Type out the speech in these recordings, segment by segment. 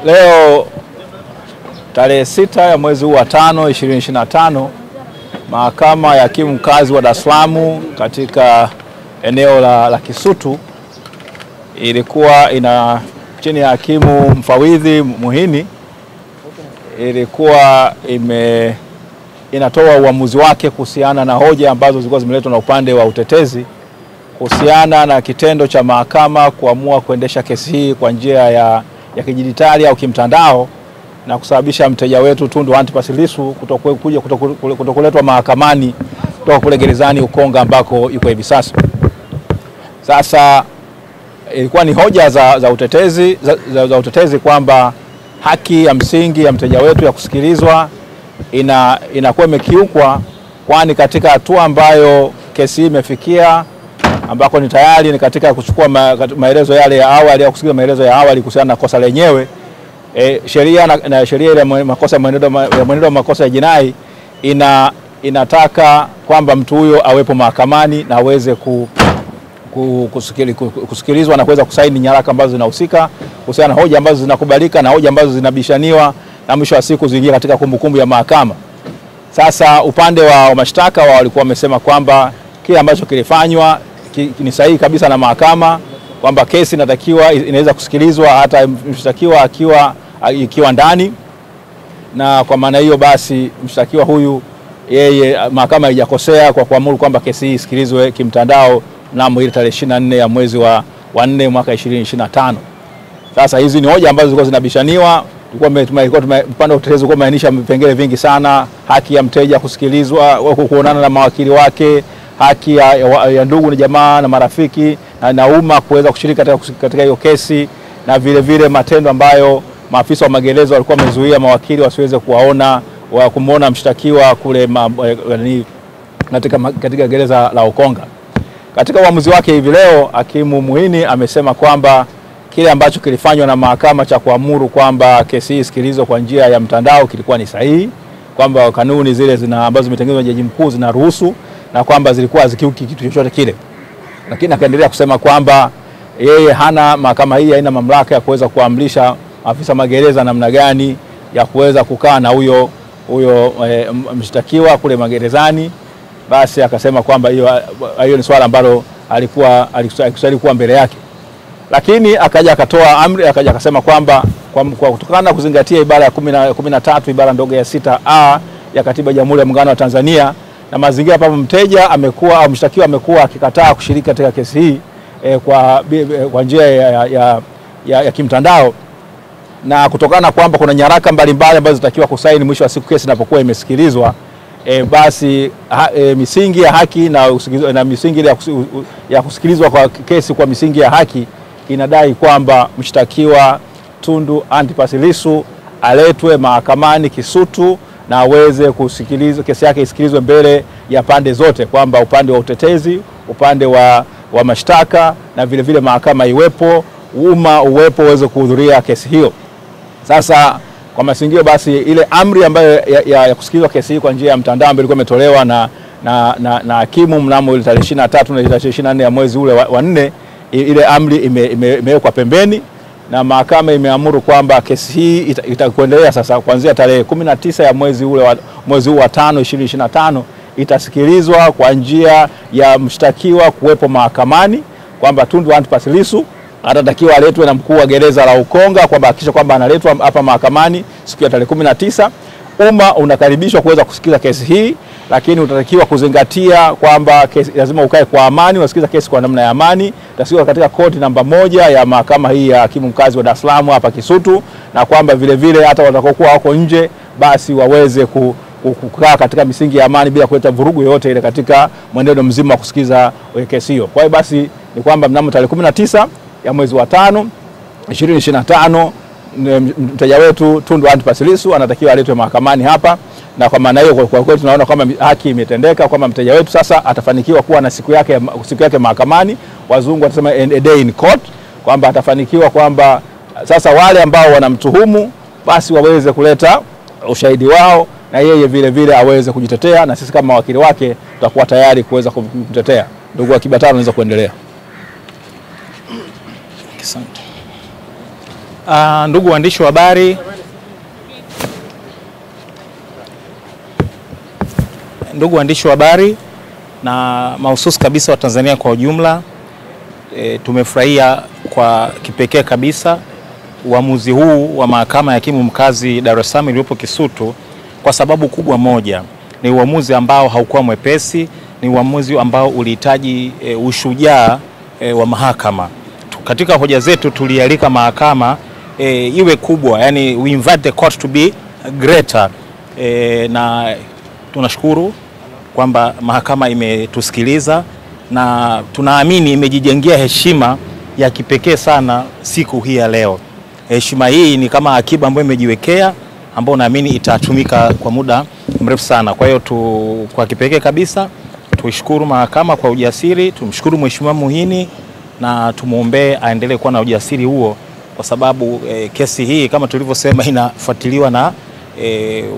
Leo tarehe 6 ya mwezi wa 5 2025, Mahakama ya Hakimu Mkazi wa Dar es Salaam katika eneo la Kisutu ilikuwa chini ya hakimu mfawidhi Muhini ilikuwa inatoa uamuzi wake kuhusiana na hoja ambazo zilikuwa zimeletwa na upande wa utetezi kuhusiana na kitendo cha mahakama kuamua kuendesha kesi hii kwa njia ya kidijitali au kimtandao na kusababisha mteja wetu Tundu Antipas Lissu kutokuletwa mahakamani kutoka kule gerezani Ukonga ambako yuko hivi sasa. Sasa ilikuwa ni hoja za utetezi kwamba haki ya msingi ya mteja wetu ya kusikilizwa inakuwa imekiukwa, kwani katika hatua ambayo kesi hii imefikia ambako ni tayari ni katika kuchukua maelezo yale ya awali au kusikiliza maelezo ya awali kuhusiana na kosa lenyewe, sheria ya mwenendo wa makosa ya jinai inataka kwamba mtu huyo awepo mahakamani na aweze kusikilizwa na kuweza kusaini nyaraka ambazo zinahusika kuhusiana na hoja ambazo zinakubalika na hoja ambazo zinabishaniwa na mwisho wa siku ziingie katika kumbukumbu ya mahakama. Sasa upande wa mashtaka walikuwa wamesema kwamba kile ambacho kilifanywa ni sahihi kabisa na mahakama, kwamba kesi inaweza kusikilizwa hata mshtakiwa ikiwa ndani, na kwa maana hiyo basi mshtakiwa huyu mahakama haijakosea kwa kuamuru kwamba kesi hii isikilizwe kimtandao mnamo ile tarehe 24 ya mwezi wa 4 mwaka 2025. Sasa hizi ni hoja ambazo zilikuwa zinabishaniwa. Upande wa utetezi ulikuwa umeainisha vipengele vingi sana: haki ya mteja kusikilizwa, kuonana na mawakili wake, haki ya ndugu na jamaa na marafiki na umma kuweza kushiriki katika hiyo kesi, na vile matendo ambayo maafisa wa magereza walikuwa wamezuia mawakili wasiweze kumuona mshtakiwa kule katika gereza la Ukonga. Katika uamuzi wake hivi leo, hakimu Muhini amesema kwamba kile ambacho kilifanywa na mahakama cha kuamuru kwamba kesi hii isikilizwe kwa njia ya mtandao kilikuwa ni sahihi, kwamba kanuni zile ambazo zimetengenezwa na Jaji Mkuu zinaruhusu na kwamba zilikuwa zikiuki kitu chochote kile. Lakini akaendelea kusema kwamba mahakama hii haina mamlaka ya kuweza kuamrisha afisa magereza namna gani ya kuweza kukaa na huyo mshtakiwa kule magerezani. Basi akasema kwamba hiyo ni swala ambalo alikuwa mbele yake. Lakini akaja akatoa amri, akaja akasema kwamba kwa kutokana na kuzingatia ibara ya 13 ibara ndogo ya 6A ya Katiba ya Jamhuri ya Muungano wa Tanzania na mazingira ambapo mteja au mshtakiwa amekuwa akikataa kushiriki katika kesi hii kwa njia ya kimtandao, na kutokana kwamba kuna nyaraka mbalimbali ambazo zitakiwa kusaini mwisho wa siku kesi inapokuwa imesikilizwa, basi misingi ya haki na misingi ya kusikilizwa kwa kesi kwa misingi ya haki inadai kwamba mshtakiwa Tundu Antipas Lissu aletwe mahakamani Kisutu na aweze kusikilizwa, kesi yake isikilizwe mbele ya pande zote, kwamba upande wa utetezi, upande wa mashtaka na vile mahakama iwepo, umma uwepo uweze kuhudhuria kesi hiyo. Sasa kwa masingio basi ile amri ambayo ya kusikilizwa kesi hii kwa njia ya mtandao ambayo ilikuwa imetolewa na hakimu mnamo ile tarehe 23 na 24 ya mwezi ule wa 4, ile amri imewekwa pembeni na mahakama imeamuru kwamba kesi hii itakuendelea sasa kuanzia tarehe 19 ya mwezi huu wa 5 2025 itasikilizwa kwa njia ya mshtakiwa kuwepo mahakamani, kwamba Tundu Antipas Lissu atatakiwa aletwe na mkuu wa gereza la Ukonga, kwamba hakikisha kwamba analetwa hapa mahakamani siku ya tarehe 19. Umma unakaribishwa kuweza kusikiliza kesi hii, lakini utatakiwa kuzingatia kwamba lazima ukae kwa amani, usikilize kesi kwa namna ya amani. Itasikilizwa katika koti namba 1 ya mahakama hii ya Hakimu Mkazi wa Dar es Salaam hapa Kisutu, na kwamba vile hata watakaokuwa wako nje basi waweze kukaa katika misingi ya amani bila kuleta vurugu yoyote ile katika mwenendo mzima wa kusikiliza kesi hiyo. Kwa hiyo basi ni kwamba mnamo tarehe 19 ya mwezi wa 5 2025 mteja wetu Tundu Antipas Lissu anatakiwa aletwe mahakamani hapa, na kwa maana hiyo kwa kweli tunaona kwamba haki imetendeka, kwamba mteja wetu sasa atafanikiwa kuwa na siku yake mahakamani. Wazungu watasema a day in court, kwamba atafanikiwa kwamba sasa wale ambao wanamtuhumu basi waweze kuleta ushahidi wao na yeye vile aweze kujitetea, na sisi kama wakili wake tutakuwa tayari kuweza kumtetea. Ndugu wa Kibatano, unaweza kuendelea. Asante. Ndugu waandishi wa habari, na mahususi kabisa wa Tanzania kwa ujumla, tumefurahia kwa kipekee kabisa uamuzi huu wa mahakama ya hakimu mkazi Dar es Salaam iliyopo Kisutu, kwa sababu kubwa moja. Ni uamuzi ambao haukuwa mwepesi, ni uamuzi ambao ulihitaji ushujaa wa mahakama. Katika hoja zetu tulialika mahakama iwe kubwa, yani we invite the court to be greater, na tunashukuru kwamba mahakama imetusikiliza na tunaamini imejijengea heshima ya kipekee sana siku hii ya leo. Heshima hii ni kama akiba ambayo imejiwekea, ambayo naamini itatumika kwa muda mrefu sana. Kwa hiyo kwa kipekee kabisa tuishukuru mahakama kwa ujasiri, tumshukuru Mheshimiwa Muhini na tumuombee aendelee kuwa na ujasiri huo, kwa sababu kesi hii kama tulivyosema inafuatiliwa na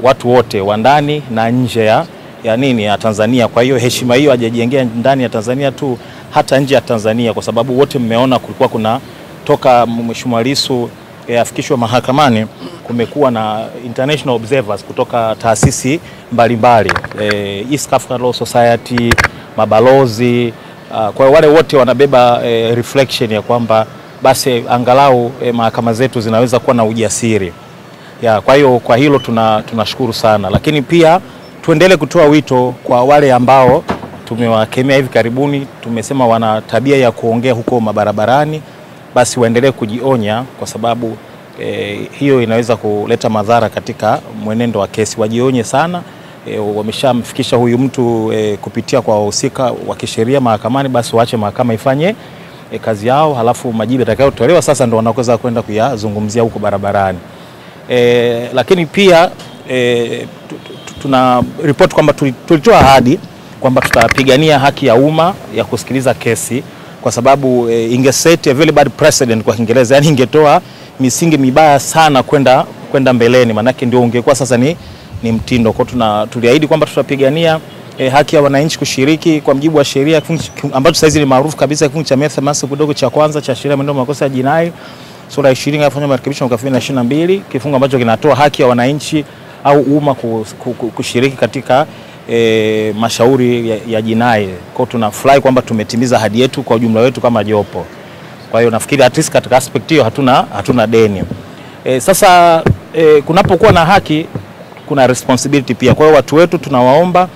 watu wote wa ndani na nje ya Tanzania. Kwa hiyo heshima hiyo hajajengea ndani ya Tanzania tu, hata nje ya Tanzania, kwa sababu wote mmeona kulikuwa kuna toka Mheshimiwa Lissu afikishwa mahakamani kumekuwa na international observers kutoka taasisi mbalimbali, East African Law Society, mabalozi. Kwa wale wote wanabeba reflection ya kwamba basi angalau mahakama zetu zinaweza kuwa na ujasiri. Kwa hiyo kwa hilo tunashukuru sana, lakini pia tuendelee kutoa wito kwa wale ambao tumewakemea hivi karibuni, tumesema wana tabia ya kuongea huko mabarabarani, basi waendelee kujionya, kwa sababu hiyo inaweza kuleta madhara katika mwenendo wa kesi. Wajionye sana, wameshamfikisha huyu mtu kupitia kwa wahusika wa kisheria mahakamani, basi waache mahakama ifanye kazi yao, halafu majibu yatakayotolewa sasa ndio wanaweza kwenda kuyazungumzia huko barabarani. Lakini pia tuna report kwamba tulitoa ahadi kwamba tutapigania haki ya umma ya kusikiliza kesi, kwa sababu ingeset a very bad precedent kwa Kiingereza, yani ingetoa misingi mibaya sana kwenda mbeleni, manake ndio ungekuwa sasa ni mtindo. Kwa tuliahidi kwamba tutapigania haki ya wananchi kushiriki kwa mujibu wa sheria ambacho sasa ni maarufu kabisa, kifungu cha 180 kidogo cha kwanza cha sheria ya mwenendo wa makosa ya jinai sura 20 iliyofanywa marekebisho mwaka 2022, kifungu ambacho kinatoa haki ya wananchi au umma kushiriki katika mashauri ya jinai. Kwa tunafurahi kwamba tumetimiza ahadi yetu kwa ujumla wetu kama jopo. Kwa hiyo nafikiri at least katika aspect hiyo hatuna deni. Sasa kunapokuwa na haki kuna responsibility pia. Kwa hiyo watu wetu tunawaomba,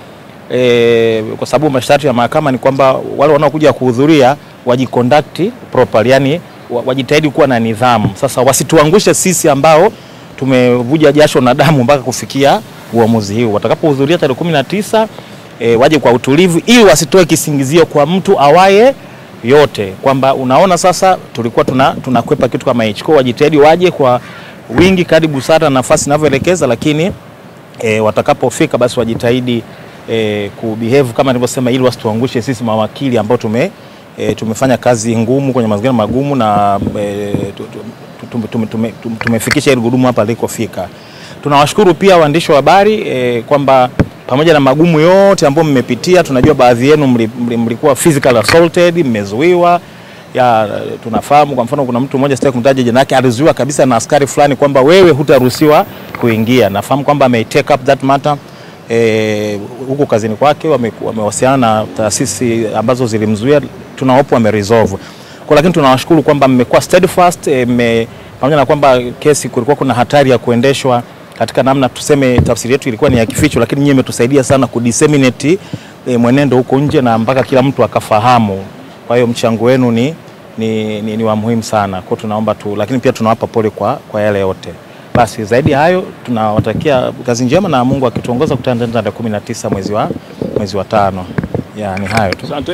kwa sababu masharti ya mahakama ni kwamba wale wanaokuja kuhudhuria wajiconduct properly, yani wajitahidi kuwa na nidhamu. Sasa wasituangushe sisi ambao tumevuja jasho na damu mpaka kufikia uamuzi huu. Watakapohudhuria tarehe 19 waje kwa utulivu, ili wasitoe kisingizio kwa mtu awaye yote kwamba unaona sasa tulikuwa tunakwepa kitu kama hicho. Kwa wajitahidi waje kwa wingi kadri busara nafasi inavyoelekeza, lakini watakapofika basi wajitahidi kubehave kama nilivyosema, ili wasituangushe sisi mawakili ambao tumefanya kazi ngumu kwenye mazingira magumu na tumefikisha ile gurudumu hapa lilikofika. Tunawashukuru pia waandishi wa habari kwamba pamoja na magumu yote ambayo mmepitia, tunajua baadhi yenu mlikuwa physical assaulted, mmezuiwa. Tunafahamu kwa mfano kuna mtu mmoja sitaki kumtaja jina lake, alizuiwa kabisa na askari fulani kwamba wewe hutaruhusiwa kuingia. Nafahamu kwamba ame take up that matter huko kazini kwake, wamewasiliana na taasisi ambazo zilimzuia, tunahope wameresolve. Kwa lakini tunawashukuru kwamba mmekuwa steadfast, pamoja na kwamba kesi kulikuwa kuna hatari ya kuendeshwa katika namna tuseme tafsiri yetu ilikuwa ni ya kificho, lakini nyinyi mmetusaidia sana kudisseminate mwenendo huko nje na mpaka kila mtu akafahamu. Kwa hiyo mchango wenu ni wa muhimu sana. Kwa tunaomba lakini pia tunawapa pole kwa yale yote. Basi zaidi hayo tunawatakia kazi njema na Mungu akituongoza kutana tarehe 19 mwezi wa 5. Ni hayo tu. Asante.